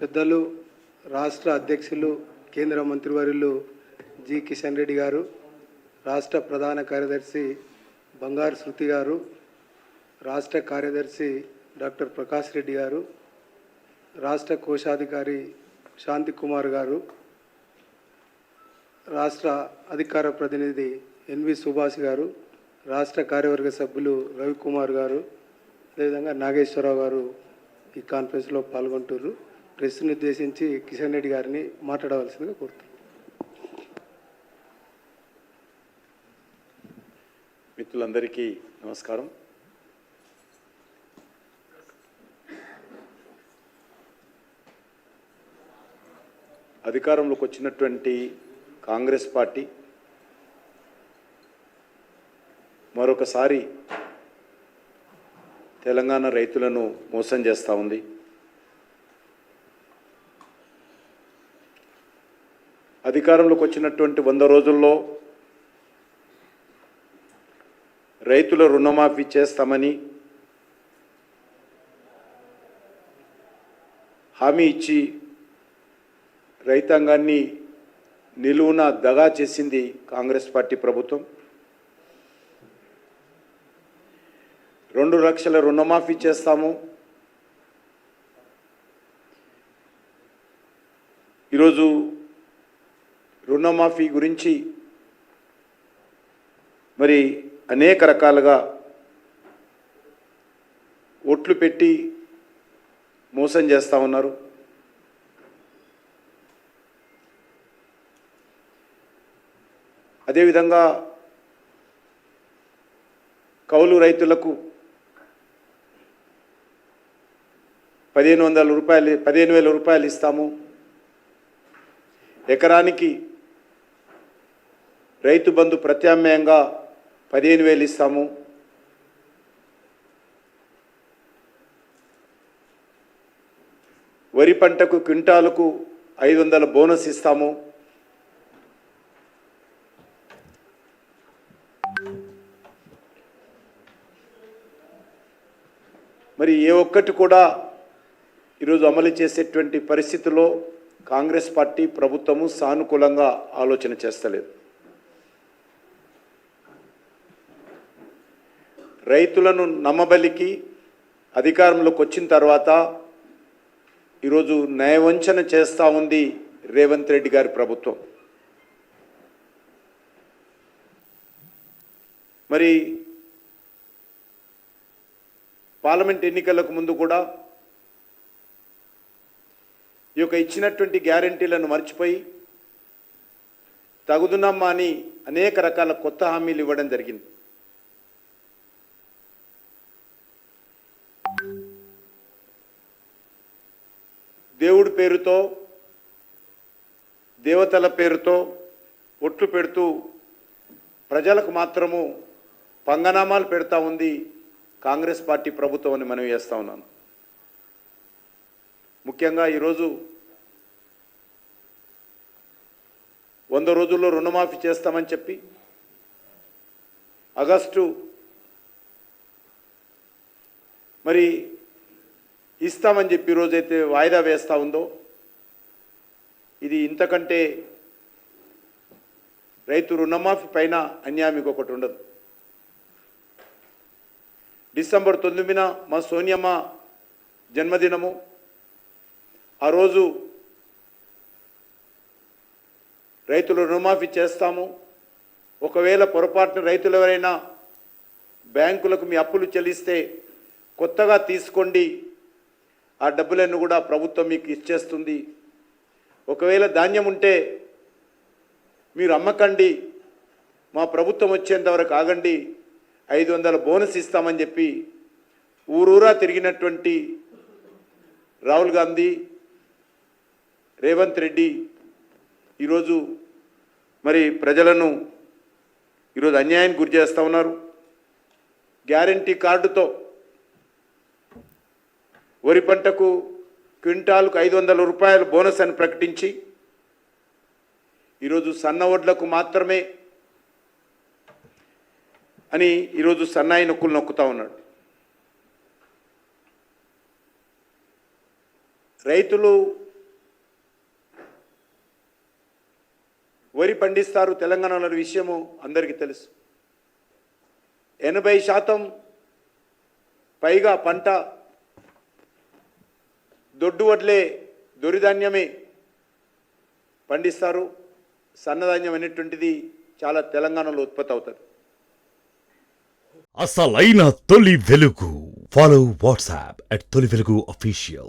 పెద్దలు రాష్ట్ర అధ్యక్షులు కేంద్ర మంత్రివర్యులు జి కిషన్ రెడ్డి గారు, రాష్ట్ర ప్రధాన కార్యదర్శి బంగారు శృతి గారు, రాష్ట్ర కార్యదర్శి డాక్టర్ ప్రకాష్ రెడ్డి గారు, రాష్ట్ర కోశాధికారి శాంతి కుమార్ గారు, రాష్ట్ర అధికార ప్రతినిధి ఎన్వి సుభాష్ గారు, రాష్ట్ర కార్యవర్గ సభ్యులు రవికుమార్ గారు, అదేవిధంగా నాగేశ్వరరావు గారు ఈ కాన్ఫరెన్స్లో పాల్గొంటున్నారు. ప్రెస్ను ఉద్దేశించి కిషన్ రెడ్డి గారిని మాట్లాడవలసిందిగా కోరుతున్నాను. మిత్రులందరికీ నమస్కారం. అధికారంలోకి వచ్చినటువంటి కాంగ్రెస్ పార్టీ మరొకసారి తెలంగాణ రైతులను మోసం చేస్తూ ఉంది. అధికారంలోకి వచ్చినటువంటి 100 రోజుల్లో రైతుల రుణమాఫీ చేస్తామని హామీ ఇచ్చి రైతాంగాన్ని నిలువున దగా చేసింది కాంగ్రెస్ పార్టీ ప్రభుత్వం. 2 లక్షల రుణమాఫీ చేస్తాము, ఈరోజు రుణమాఫీ గురించి మరి అనేక రకాలుగా ఓట్లు పెట్టి మోసం చేస్తూ ఉన్నారు. అదేవిధంగా కౌలు రైతులకు 15,000 రూపాయలు ఇస్తాము, ఎకరానికి రైతు బంధు ప్రత్యామ్నాయంగా 15,000 ఇస్తాము, వరి పంటకు క్వింటాలకు 500 బోనస్ ఇస్తాము, మరి ఏ ఒక్కటి కూడా ఈరోజు అమలు చేసేటువంటి పరిస్థితుల్లో కాంగ్రెస్ పార్టీ ప్రభుత్వము సానుకూలంగా ఆలోచన చేస్తలేదు. రైతులను నమ్మబలికి అధికారంలోకి వచ్చిన తర్వాత ఈరోజు నయవంచన చేస్తూ ఉంది రేవంత్ రెడ్డి గారి ప్రభుత్వం. మరి పార్లమెంట్ ఎన్నికలకు ముందు కూడా ఈ యొక్క ఇచ్చినటువంటి గ్యారంటీలను మర్చిపోయి తగుదునమ్మా అని అనేక రకాల కొత్త హామీలు ఇవ్వడం జరిగింది. దేవుడి పేరుతో, దేవతల పేరుతో ఒట్లు పెడుతూ ప్రజలకు మాత్రము పంగనామాలు పెడతా ఉంది కాంగ్రెస్ పార్టీ ప్రభుత్వం అని మనం చేస్తూ ఉన్నాను. ముఖ్యంగా ఈరోజు 100 రోజుల్లో రుణమాఫీ చేస్తామని చెప్పి ఆగస్టు మరి ఇస్తామని చెప్పి ఈరోజైతే వాయిదా వేస్తూ ఉందో ఇది ఇంతకంటే రైతు రుణమాఫీ పైన అన్యాయం ఇంకొకటి ఉండదు. డిసెంబర్ 9న మా సోనియమ్మ జన్మదినము. ఆ రోజు రైతులు రుణమాఫీ చేస్తాము, ఒకవేళ పొరపాటున రైతులు ఎవరైనా బ్యాంకులకు మీ అప్పులు చెల్లిస్తే కొత్తగా తీసుకోండి, ఆ డబ్బులను కూడా ప్రభుత్వం మీకు ఇచ్చేస్తుంది, ఒకవేళ ధాన్యం ఉంటే మీరు అమ్మకండి, మా ప్రభుత్వం వచ్చేంతవరకు ఆగండి, 500 బోనస్ ఇస్తామని చెప్పి ఊరూరా తిరిగినటువంటి రాహుల్ గాంధీ, రేవంత్ రెడ్డి ఈరోజు మరి ప్రజలను ఈరోజు అన్యాయానికి గురి చేస్తూ ఉన్నారు. గ్యారంటీ కార్డుతో వరి పంటకు క్వింటాల్కు 500 రూపాయలు బోనస్ అని ప్రకటించి ఈరోజు సన్న వడ్లకు మాత్రమే అని ఈరోజు సన్నాయి నొక్కులు నొక్కుతూ ఉన్నాడు. రైతులు వరి పండిస్తారు తెలంగాణలో విషయము అందరికీ తెలుసు. 80% పైగా పంట దొడ్డు వడ్లే దొరిధాన్యమే పండిస్తారు. సన్నధాన్యం అనేటువంటిది చాలా తెలంగాణలో ఉత్పత్తి అవుతుంది. అసలైన తొలి వెలుగు. ఫాలో వాట్సాప్ @తొలి వెలుగు official.